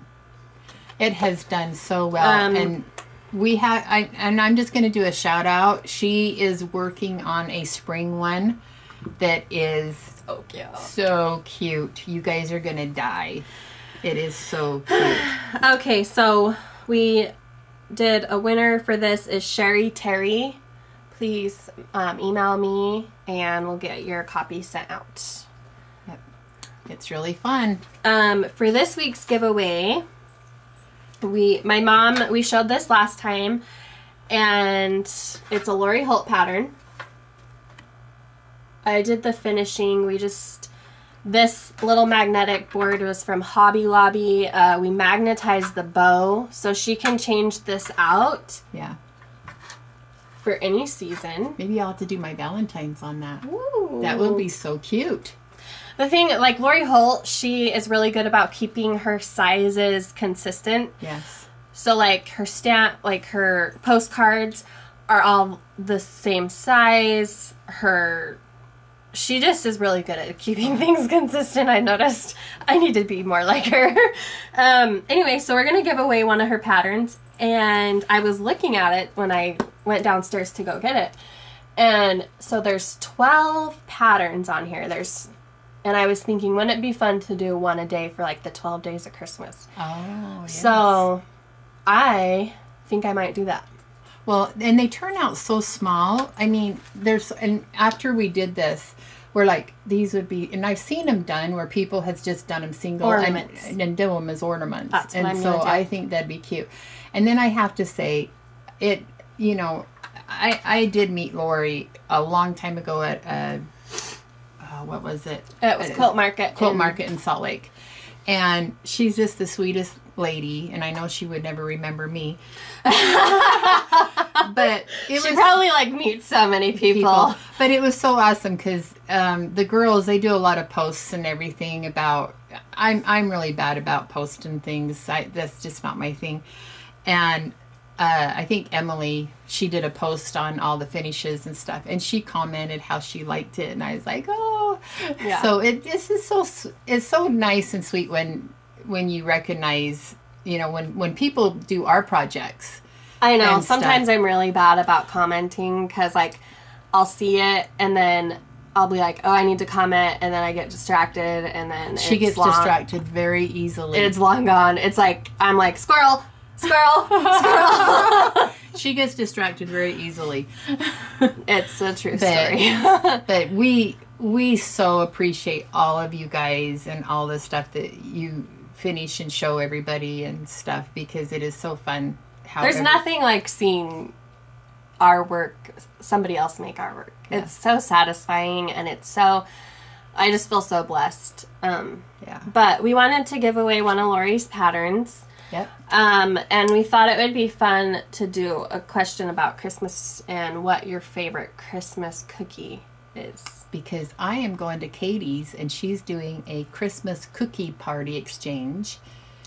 It has done so well. And we have, and I'm just going to do a shout out. She is working on a spring one that is so cute. You guys are going to die. It is so cute. Okay, so we did a winner for this is Sherry Terry. Please email me and we'll get your copy sent out. Yep. It's really fun. For this week's giveaway, we showed this last time, and it's a Lori Holt pattern. I did the finishing. This little magnetic board was from Hobby Lobby. We magnetized the bow, so she can change this out. Yeah. For any season. Maybe I'll have to do my Valentine's on that. Ooh. That will be so cute. The thing, Lori Holt, she is really good about keeping her sizes consistent. Yes. So her postcards are all the same size. She just is really good at keeping things consistent. I noticed I need to be more like her. Anyway, so we're going to give away one of her patterns. And I was looking at it when I went downstairs to go get it. And so there's 12 patterns on here. And I was thinking, wouldn't it be fun to do one a day for the 12 days of Christmas? Oh, yes. So I think I might do that. Well, and they turn out so small. I mean, and after we did this, we're like, these would be, and I've seen them done where people has just done them single ornaments and do them as ornaments. That's what I'm so gonna do. I think that'd be cute. And then I have to say, I did meet Lori a long time ago at what was it? It was Quilt Market. Quilt Market in Salt Lake. And she's just the sweetest lady, and I know she would never remember me. But she probably meets so many people. But it was so awesome because the girls, they do a lot of posts and everything about. I'm really bad about posting things. That's just not my thing. And I think Emily, she did a post on all the finishes and stuff, and she commented how she liked it, and I was like, oh, yeah. So it's so nice and sweet when you recognize, when people do our projects. I know. Sometimes I'm really bad about commenting because I'll see it and then I'll be like, oh, I need to comment, and then I get distracted, and then she gets distracted very easily. It's long gone. It's I'm like, squirrel. Squirrel. She gets distracted very easily. It's a true story. But we so appreciate all of you guys and all the stuff that you finish and show everybody and stuff, because it is so fun. There's nothing like seeing our work, somebody else make our work. Yeah. It's so satisfying, and I just feel so blessed. Yeah. But we wanted to give away one of Lori's patterns. Yep. And we thought it would be fun to do a question about Christmas and what your favorite Christmas cookie is. Because I am going to Katie's and she's doing a Christmas cookie party exchange.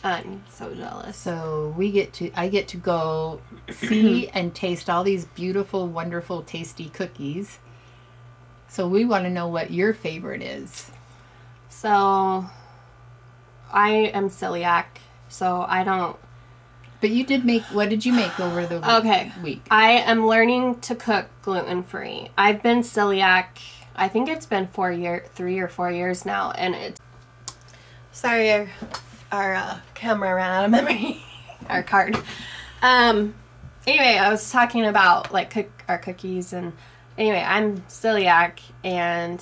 I'm so jealous. So I get to go see and taste all these beautiful, wonderful, tasty cookies. So we want to know what your favorite is. So I am celiac. So I don't. But you did make. What did you make over the week? I am learning to cook gluten-free. I've been celiac. I think it's been 3 or 4 years now, and it's. Sorry, our camera ran out of memory. Our card. Anyway, I was talking about like our cookies, and anyway, I'm celiac, and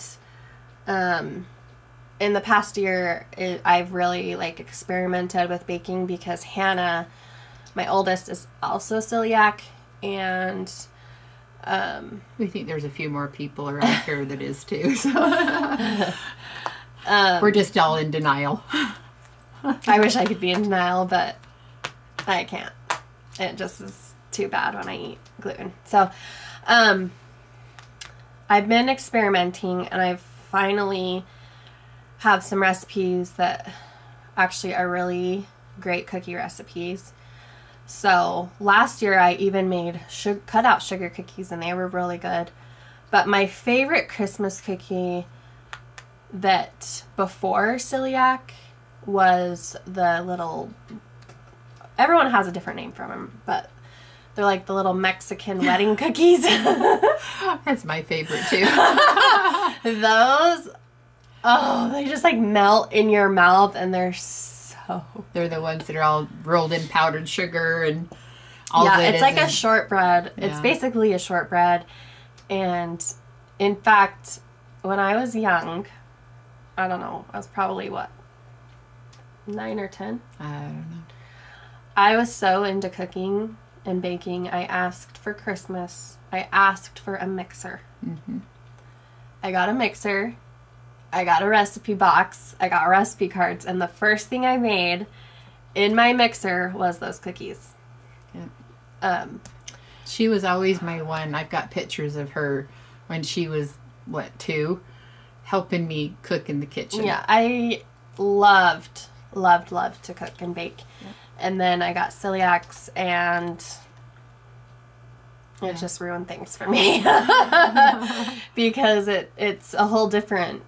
in the past year, I've really like experimented with baking because Hannah, my oldest, is also celiac, and we think there's a few more people around here that is too. So we're just all in denial. I wish I could be in denial, but I can't. It just is too bad when I eat gluten. So I've been experimenting, and I've finally have some recipes that actually are really great cookie recipes. So last year I even made cut out sugar cookies, and they were really good. But my favorite Christmas cookie that before celiac was the little, everyone has a different name for them, but they're like the little Mexican wedding cookies. That's my favorite too. Those, oh, they just like melt in your mouth, and they're the ones that are all rolled in powdered sugar and all. Yeah, it's like a shortbread. Yeah. It's basically a shortbread. And in fact, when I was young, I don't know, I was probably what, 9 or 10? I don't know. I was so into cooking and baking. I asked for Christmas, I asked for a mixer. Mm-hmm. I got a mixer. I got a recipe box. I got recipe cards. And the first thing I made in my mixer was those cookies. Yeah. She was always my one. I've got pictures of her when she was, 2, helping me cook in the kitchen. Yeah, I loved to cook and bake. Yeah. And then I got celiacs, and it just ruined things for me. Because it's a whole different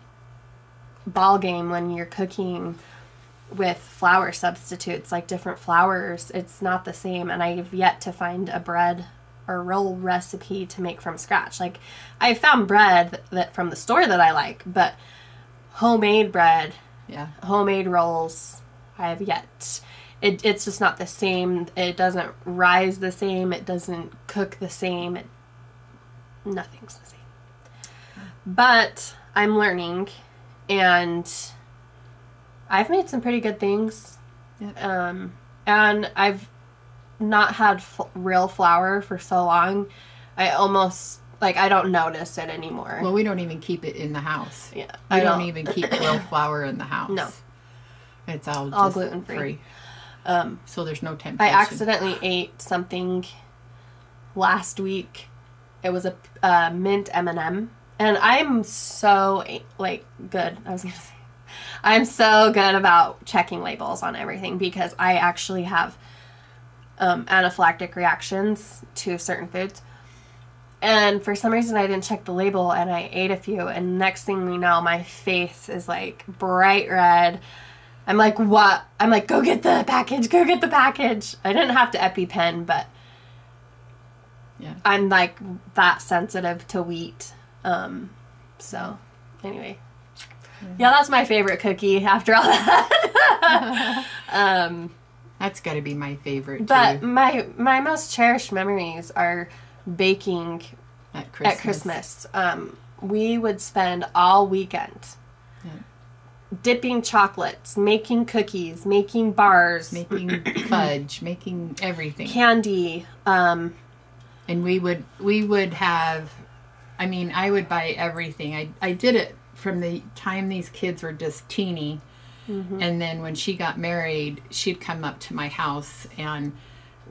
ball game when you're cooking with flour substitutes, like different flours. It's not the same, and I've yet to find a bread or roll recipe to make from scratch. Like, I found bread that from the store that I like, but homemade bread, homemade rolls, I have yet. It's just not the same. It doesn't rise the same. It doesn't cook the same. Nothing's the same. But I'm learning, and I've made some pretty good things. Yeah. And I've not had real flour for so long. I almost, I don't notice it anymore. Well, we don't even keep it in the house. Yeah. We don't even keep real flour in the house. No. It's all gluten-free. So there's no temptation. I accidentally ate something last week. It was a mint M&M. And I'm so, good. I was going to say. I'm so good about checking labels on everything, because I actually have anaphylactic reactions to certain foods. And for some reason I didn't check the label, and I ate a few, and next thing we know, my face is bright red. I'm like, what? I'm like, go get the package, go get the package. I didn't have to EpiPen, but yeah, I'm that sensitive to wheat. So anyway, yeah, that's my favorite cookie after all that. That's got to be my favorite too. But my most cherished memories are baking at Christmas. At Christmas. We would spend all weekend dipping chocolates, making cookies, making bars, making fudge, making everything, candy. And we would have, I would buy everything. I did it from the time these kids were just teeny. Mm-hmm. And then when she got married, she'd come up to my house, and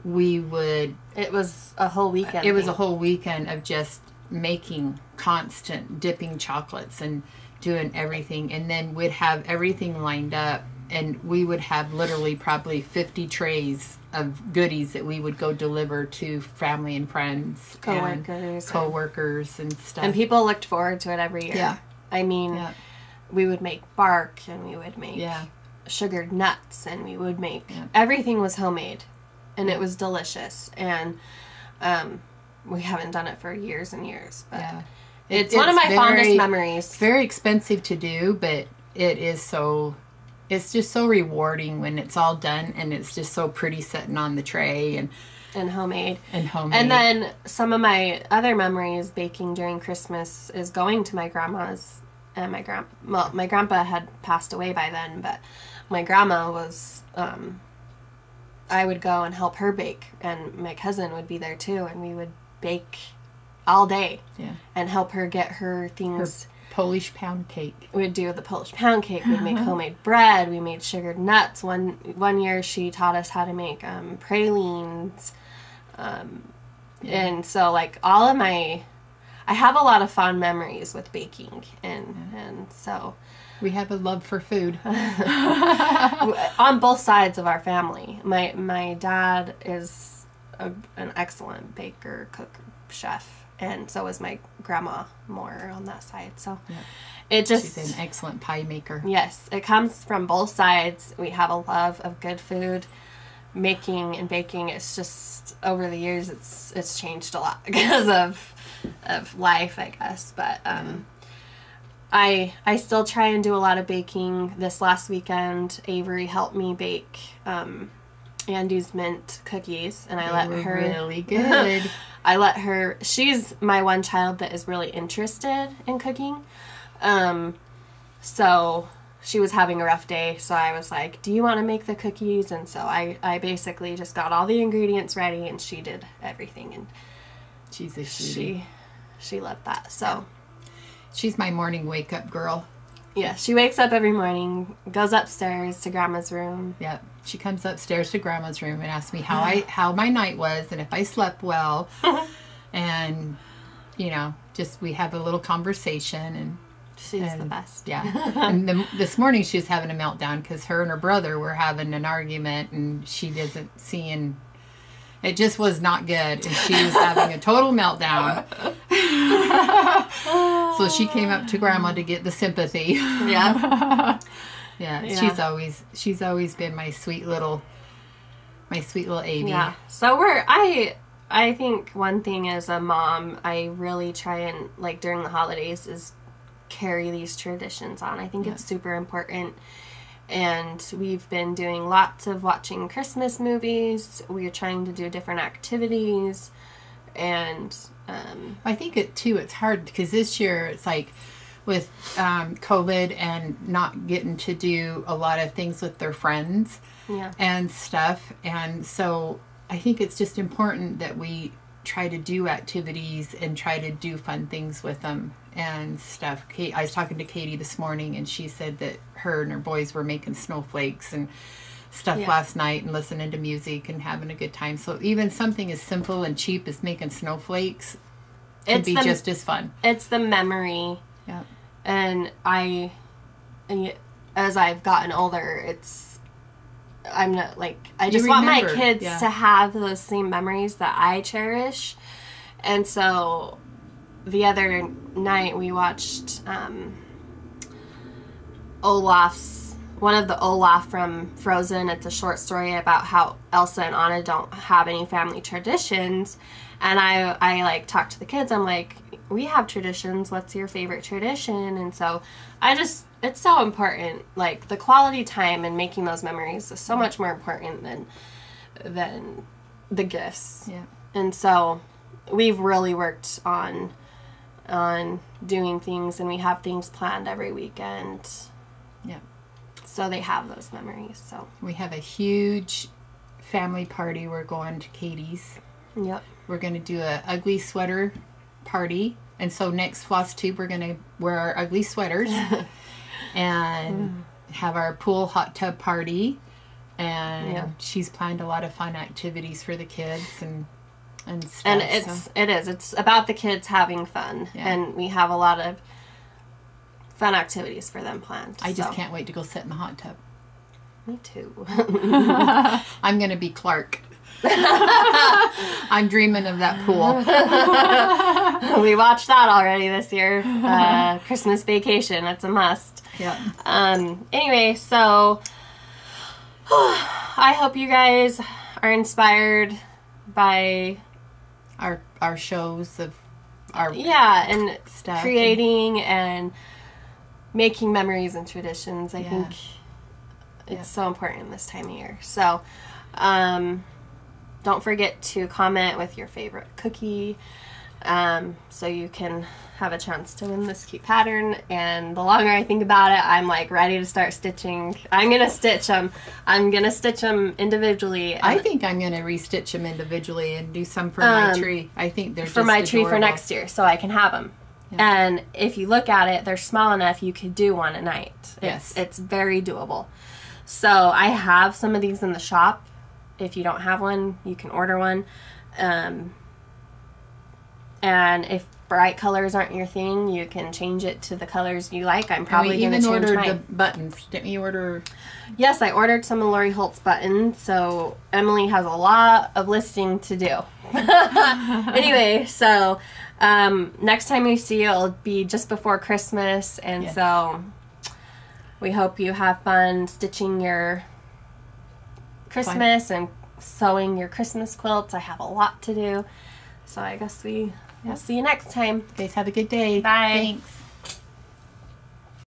we would... It was a whole weekend. It was a whole weekend of just making constant dipping chocolates and doing everything. And then we'd have everything lined up, and we would have literally probably 50 trays of goodies that we would go deliver to family and friends. Co-workers and stuff. And people looked forward to it every year. Yeah. We would make bark, and we would make sugared nuts, and we would make... Everything was homemade, and it was delicious. And we haven't done it for years and years. But it's one of my fondest memories. It's very expensive to do, but it is so it's just so rewarding when it's all done and it's just so pretty sitting on the tray and homemade. And then some of my other memories baking during Christmas is going to my grandma's, and my grandpa had passed away by then, but my grandma was, I would go and help her bake, and my cousin would be there too, and we would bake all day and help her get her things. Her Polish pound cake. We'd do the Polish pound cake. We'd make homemade bread. We made sugared nuts. One year she taught us how to make pralines. And so like all of I have a lot of fond memories with baking, and so we have a love for food on both sides of our family. My dad is an excellent baker, cook, chef, and so is my grandma, more on that side. So it just, she's an excellent pie maker. Yes, it comes from both sides. We have a love of good food. Making and baking, it's just over the years it's changed a lot because of life, I guess. But I still try and do a lot of baking. This last weekend, Avery helped me bake Andy's mint cookies, and I let her really good. I let her. She's my one child that is really interested in cooking, so she was having a rough day, so I was like, do you want to make the cookies? And so I basically just got all the ingredients ready, and she did everything, and she's a cutie. She loved that. So she's my morning wake up girl. Yeah, she wakes up every morning, goes upstairs to Grandma's room. Yep, she comes upstairs to Grandma's room and asks me how my night was and if I slept well, and just we have a little conversation, and she's the best. Yeah. And this morning she was having a meltdown because her and her brother were having an argument, and she wasn't seeing. It just was not good, and she was having a total meltdown. So she came up to Grandma to get the sympathy. Yeah. Yeah. She's always been my sweet little Avie. Yeah. So I think one thing as a mom, I really try and, like, during the holidays is carry these traditions on. I think it's super important. And we've been doing lots of watching Christmas movies. We're trying to do different activities. And I think it's hard because this year it's like with COVID and not getting to do a lot of things with their friends and stuff. And so I think it's just important that we try to do activities and try to do fun things with them and stuff. I was talking to Katie this morning, and she said that her and her boys were making snowflakes and stuff last night and listening to music and having a good time. So even something as simple and cheap as making snowflakes can be just as fun. It's the memory. Yeah. And as I've gotten older, I'm not like, I just want my kids to have those same memories that I cherish. And so the other night we watched one of the Olaf from Frozen. It's a short story about how Elsa and Anna don't have any family traditions. And I like talked to the kids. I'm like, we have traditions. What's your favorite tradition? And so it's so important. Like, the quality time and making those memories is so much more important than the gifts. Yeah. And so we've really worked on doing things, and we have things planned every weekend. Yeah. So they have those memories. So we have a huge family party. We're going to Katie's. Yep. We're going to do a ugly sweater party. And so next Flosstube, we're going to wear our ugly sweaters and have our pool hot tub party. And she's planned a lot of fun activities for the kids and stuff. And it's about the kids having fun. Yeah. And we have a lot of fun activities for them planned. I just can't wait to go sit in the hot tub. Me too. I'm going to be Clark. I'm dreaming of that pool. We watched that already this year. Christmas Vacation. That's a must. Yeah. Anyway, so I hope you guys are inspired by our shows of our and stuff, creating and making memories and traditions. I think It's so important this time of year. So don't forget to comment with your favorite cookie, so you can have a chance to win this cute pattern. And the longer I think about it, I'm like ready to start stitching. I'm gonna stitch them. I'm gonna stitch them individually. I think I'm gonna restitch them individually and do some for my tree. I think they're for just my adorable. tree for next year, so I can have them. Yeah. And if you look at it, they're small enough you could do one a night. It's very doable. So I have some of these in the shop. If you don't have one, you can order one. And if bright colors aren't your thing, you can change it to the colors you like. I'm probably going to change mine. You even ordered the buttons. Didn't you order? Yes, I ordered some of Lori Holt's buttons, so Emily has a lot of listing to do. Anyway, so next time we see you, it'll be just before Christmas, and so we hope you have fun stitching your Christmas and sewing your Christmas quilts. I have a lot to do, so I guess we'll see you next time. You guys have a good day. Bye. Thanks.